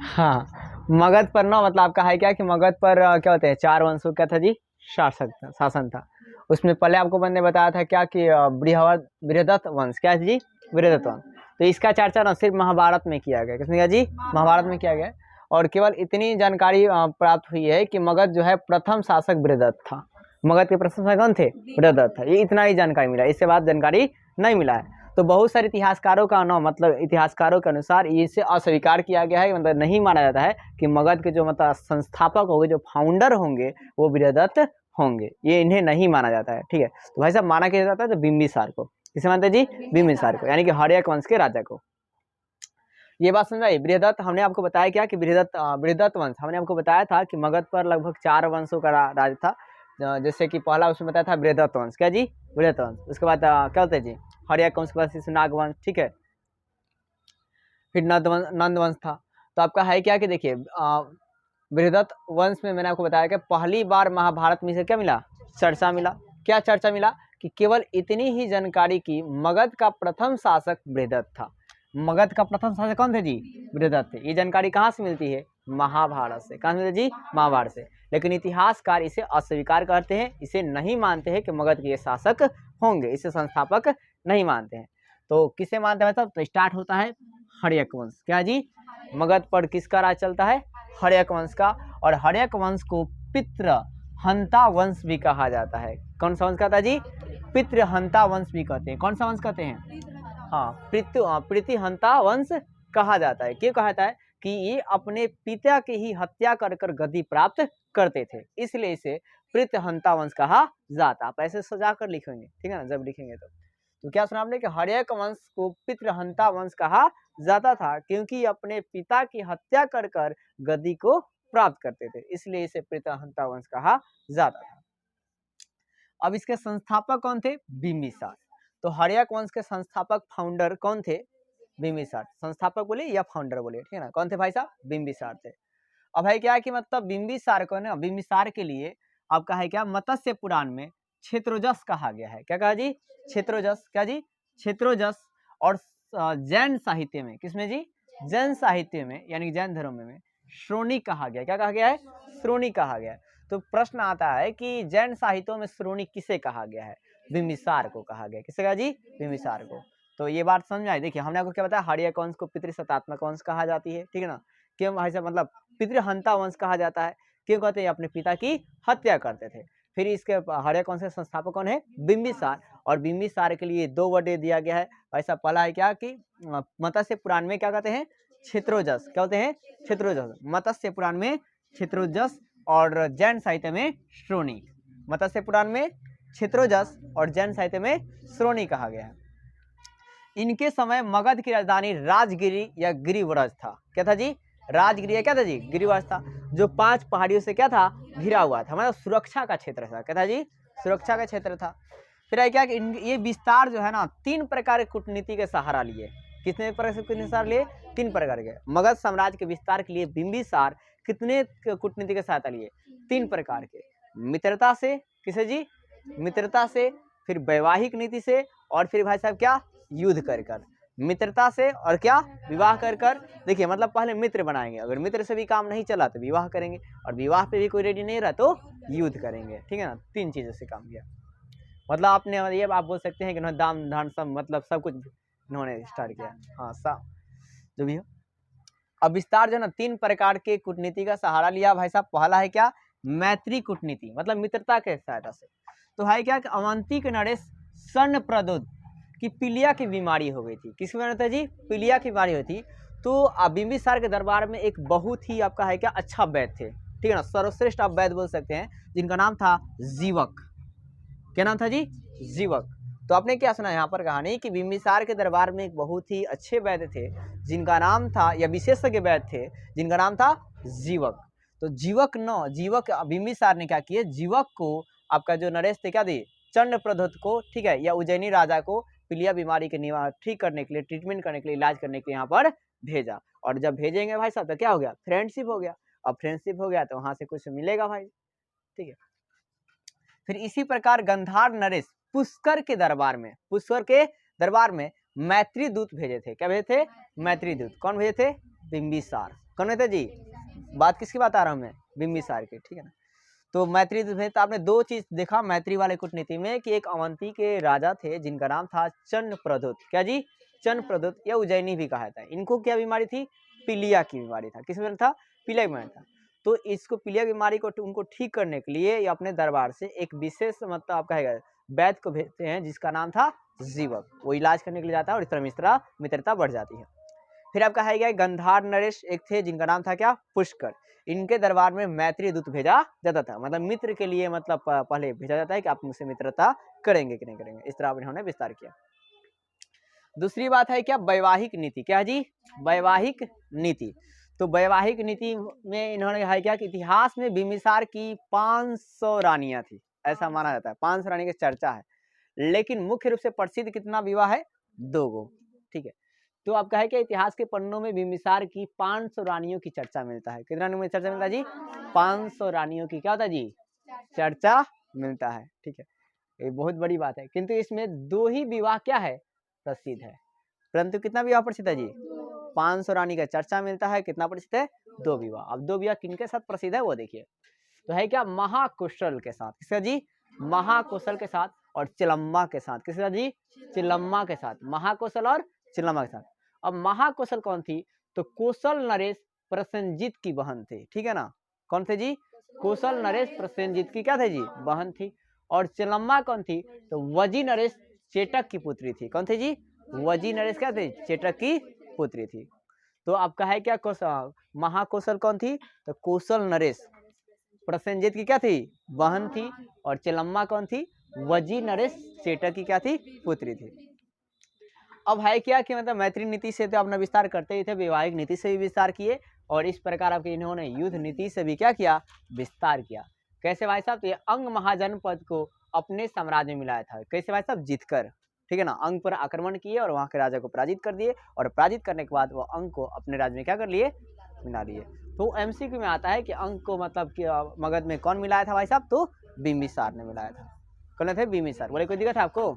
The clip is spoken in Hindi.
हाँ, मगध पर ना मतलब आपका है क्या कि मगध पर क्या होते हैं 4 वंशों क्या था जी, शासन था। उसमें पहले आपको मैंने बताया था क्या कि बृहदत्त वंश क्या है जी, बृहदत्त वंश। तो इसका चर्चा ना सिर्फ महाभारत में किया गया, किसमें किया जी, महाभारत में किया गया। और केवल इतनी जानकारी प्राप्त हुई है कि मगध जो है प्रथम शासक बृहदत्त था। मगध के प्रथम शासक कौन थे, बृहदत्त था। ये इतना ही जानकारी मिला, इससे बाद जानकारी नहीं मिला है। तो बहुत सारे इतिहासकारों का ना मतलब इतिहासकारों के अनुसार इसे अस्वीकार किया गया है, मतलब नहीं माना जाता है कि मगध के जो मतलब संस्थापक होंगे, जो फाउंडर होंगे वो बृहदत्त होंगे, ये इन्हें नहीं माना जाता है। ठीक है, तो भाई साहब माना किया जाता है तो बिंबिसार को, किसे मानते हैं जी, बिंबिसार को, यानी कि हर्यक वंश के राजा को। ये बात समझ आई। बृहदत्त हमने आपको बताया क्या कि बृहदत्त वंश हमने आपको बताया था कि मगध पर लगभग 4 वंशों का राज था। जैसे कि पहला उसमें बताया था बृहदत्त वंश, क्या जी, बृहदत्त वंश। उसके बाद क्या होता है जी, हर्यक वंश के बाद नाग वंश, ठीक है। फिर नंद वंश था। तो आपका है क्या कि देखिए बृहदत्त वंश में मैंने आपको बताया कि पहली बार महाभारत में से क्या मिला, चर्चा मिला। क्या चर्चा मिला कि केवल इतनी ही जानकारी की मगध का प्रथम शासक बृहदत्त था। मगध का प्रथम शासक कौन थे जी, बृहदत्त थे। ये जानकारी कहाँ से मिलती है, महाभारत से। कहाँ से मिलती है जी, महाभारत से। लेकिन इतिहासकार इसे अस्वीकार करते हैं, इसे नहीं मानते हैं कि मगध के ये शासक होंगे, इसे संस्थापक नहीं मानते हैं। तो किसे मानते हैं मतलब, तो स्टार्ट होता है हर्यक वंश, क्या जी, मगध पर किसका राज चलता है, हर्यक वंश का। और हर्यक वंश को पितृहंता वंश भी कहा जाता है। कौन सा वंश कहता है जी, पितृहंता वंश भी कहते हैं। कौन सा वंश कहते हैं, हाँ प्रीतिहंता वंश कहा जाता है। क्यों कहा जाता है कि ये अपने पिता की ही हत्या कर कर गद्दी प्राप्त करते थे, इसलिए इसे प्रीतिहंता वंश कहा जाता। आप ऐसे सजा कर लिखेंगे, ठीक है ना, जब लिखेंगे तो क्या सुना आपने कि हर्यक वंश को पितृहंता वंश कहा जाता था, क्योंकि अपने पिता की हत्या कर कर गद्दी को प्राप्त करते थे, इसलिए इसे पितृहंता वंश कहा जाता था। अब इसके संस्थापक कौन थे, बिंबिसार। तो हर्यक वंश के संस्थापक फाउंडर कौन थे, बिंबिसार। संस्थापक बोले या फाउंडर बोले, ठीक है ना, कौन थे भाई साहब, बिंबिसार थे। अब है क्या कि मतलब बिंबिसार को ना, बिंबिसार के लिए आपका है क्या, मत्स्य पुराण में क्षेत्रोजस कहा गया है। क्या कहा जी, क्षेत्रोजस, क्या जी, क्षेत्रोजस। और जैन साहित्य में, किसमें जी, जैन साहित्य में यानी जैन धर्म में श्रोणी कहा गया। क्या कहा गया है, श्रोणी कहा गया है। तो प्रश्न आता है कि जैन साहित्यों में श्रोणी किसे कहा गया है, बिंबिसार को कहा गया। किसे कहा जी, बिंबिसार को। तो ये बात समझ में आई। देखिए हमने आपको क्या बताया, हर्यक वंश को पितृसत्तात्मक वंश कहा जाती है, ठीक है ना। क्यों भाई साहब, मतलब पितृहंता वंश कहा जाता है, क्यों कहते हैं, अपने पिता की हत्या करते थे। फिर इसके हर्यक वंश के संस्थापक कौन है, बिंबिसार। और बिंबिसार के लिए 2 वर्ड दिया गया है। ऐसा पहला है क्या कि मत्स्य पुराण में क्या कहते हैं, क्षेत्रोजस, क्या होते हैं, क्षेत्रोजस। मत्स्य पुराण में क्षेत्रोजस और जैन साहित्य में श्रोणी। मत्स्य पुराण में क्षेत्रोजस और जैन साहित्य में श्रोणी कहा गया है। इनके समय मगध की राजधानी राजगिरी या गिरिव्रज था। क्या था जी, राजगिरी क्या था जी, गिरिव्रज था, जो 5 पहाड़ियों से क्या था, घिरा हुआ था, मतलब सुरक्षा का क्षेत्र था। क्या था जी, सुरक्षा का क्षेत्र था। फिर है क्या कि ये विस्तार जो है ना 3 प्रकार के कूटनीति के सहारा लिए। कितने प्रकार से कूटनीति सहारा लिए, 3 प्रकार के। मगध साम्राज्य के विस्तार के लिए बिंबिसार कितने कूटनीति के सहायता लिए, 3 प्रकार के। मित्रता से, किसे जी, मित्रता से, फिर वैवाहिक नीति से, और फिर भाई साहब क्या, युद्ध कर कर। मित्रता से और क्या, विवाह कर कर। देखिए मतलब पहले मित्र बनाएंगे, अगर मित्र से भी काम नहीं चला तो विवाह करेंगे, और विवाह पे भी कोई रेडी नहीं रहा तो युद्ध करेंगे, ठीक है ना। 3 चीजों से काम किया। मतलब आपने ये आप बोल सकते हैं कि दाम धान सब मतलब सब कुछ इन्होंने स्टार्ट किया। हाँ जो भी हो। अब विस्तार जो ना 3 प्रकार के कूटनीति का सहारा लिया भाई साहब। पहला है क्या, मैत्री कूटनीति, मतलब मित्रता के सहायता से। तो है क्या कि अवंती के नरेश स्वर्ण प्रदोद की पीलिया की बीमारी हो गई थी। किसकी बीमारी होती है जी, पीलिया की बीमारी हुई थी। तो बिंबिसार के दरबार में एक बहुत ही आपका है क्या, अच्छा वैद्य थे, ठीक है ना, सर्वश्रेष्ठ आप वैद्य बोल सकते हैं, जिनका नाम था जीवक। क्या नाम था जी, जीवक। तो आपने क्या सुना यहाँ पर कहानी कि बिंबिसार के दरबार में एक बहुत ही अच्छे वैद्य थे, जिनका नाम था, या विशेषज्ञ वैद्य थे, जिनका नाम था जीवक। तो जीवक बिंबिसार ने क्या किया, जीवक को आपका जो नरेश थे क्या दिए, चंड प्रदोत को, ठीक है, या उज्जैनी राजा को पीलिया बीमारी के निवारण ठीक करने के लिए, ट्रीटमेंट करने के लिए, इलाज करने के लिए यहाँ पर भेजा। और जब भेजेंगे भाई साहब तो क्या हो गया, फ्रेंडशिप हो गया। अब फ्रेंडशिप हो गया तो वहां से कुछ मिलेगा भाई, ठीक है। फिर इसी प्रकार गंधार नरेश पुष्कर के दरबार में मैत्री दूत भेजे थे। क्या भेजे थे, मैत्री दूत। कौन भेजे थे, बिंबिसार। कौन थे जी? बात किसकी बात आ रहा हूँ मैं? बिंबिसार की, ठीक है ना। तो मैत्री दूत भेजा, आपने दो चीज देखा मैत्री वाले कूटनीति में कि एक अवंती के राजा थे जिनका नाम था चंद्रप्रद्योत। क्या जी? चंद्रप्रद्योत, या उज्जैनी भी कहा था। इनको क्या बीमारी थी? पीलिया की बीमारी था। किस बीमारी था? पीलिया की बीमारी था। तो इसको पीलिया की बीमारी को उनको ठीक करने के लिए ये अपने दरबार से एक विशेष मतलब आप कहेगा वैद्य को भेजते हैं जिसका नाम था जीवक। वो इलाज करने के लिए जाता है और इस तरह मित्रता बढ़ जाती है। फिर आपका है क्या? गंधार नरेश एक थे जिनका नाम था क्या? पुष्कर। इनके दरबार में मैत्री दूत भेजा जाता था, मतलब मित्र के लिए, मतलब पहले भेजा जाता है कि आप मुझसे मित्रता करेंगे कि नहीं करेंगे। इस तरह इन्होंने विस्तार किया। दूसरी बात है क्या? वैवाहिक नीति। क्या जी? वैवाहिक नीति। तो वैवाहिक नीति में इन्होंने है क्या कि इतिहास में बिंबिसार की 500 रानियां थी, ऐसा माना जाता है। 500 रानी की चर्चा है, लेकिन मुख्य रूप से प्रसिद्ध कितना विवाह है? 2 गो, ठीक है। तो आप कहे कि इतिहास के पन्नों में बिंबिसार की 500 रानियों की चर्चा मिलता है। कितना रानियों में चर्चा मिलता है जी? 500 रानियों की क्या होता है जी? चर्चा मिलता है, ठीक है। ये बहुत बड़ी बात है, किंतु इसमें 2 ही विवाह क्या है? प्रसिद्ध है। परंतु कितना विवाह प्रसिद्ध है जी? 500 रानी का चर्चा मिलता है, कितना प्रसिद्ध है? 2 विवाह। अब 2 विवाह किनके साथ प्रसिद्ध है वो देखिए। तो है क्या? महाकुशल के साथ। किसका जी? महाकुशल के साथ, और चिलम्मा के साथ। किसका जी? चिलम्मा के साथ। महाकुशल और चिलम्मा के साथ। अब महाकुशल कौन थी? तो कौशल नरेश प्रसेनजीत की बहन थी, ठीक है ना। कौन थे जी? कौशल नरेश प्रसेनजीत की क्या थे जी? बहन थी। और चिलम्मा कौन थी? तो वजी नरेश चेटक की पुत्री थी। कौन थे जी? वजी नरेश क्या थे? चेटक की पुत्री थी। तो आपका है क्या? महाकौशल कौन थी? तो कौशल नरेश प्रसेनजीत की क्या थी? बहन थी। और चिलम्मा कौन थी? वजी नरेश चेटक की क्या थी? पुत्री थी। अब है क्या कि मतलब मैत्री नीति से तो अपना विस्तार करते ही थे, वैवाहिक नीति से भी विस्तार किए, और इस प्रकार आपके इन्होंने युद्ध नीति से भी क्या किया? विस्तार किया। कैसे भाई साहब? तो ये अंग महाजनपद को अपने साम्राज्य में मिलाया था। कैसे भाई साहब? जीतकर, ठीक है ना। अंग पर आक्रमण किए और वहां के राजा को पराजित कर दिए, और पराजित करने के बाद वो अंग को अपने राज्य में क्या कर लिए? मिला लिए। तो एमसीक्यू में आता है कि अंग को मतलब कि मगध में कौन मिलाया था भाई साहब? तो बिंबिसार ने मिलाया था। कौन थे? बिंबिसार। बोले कोई दिक्कत है आपको?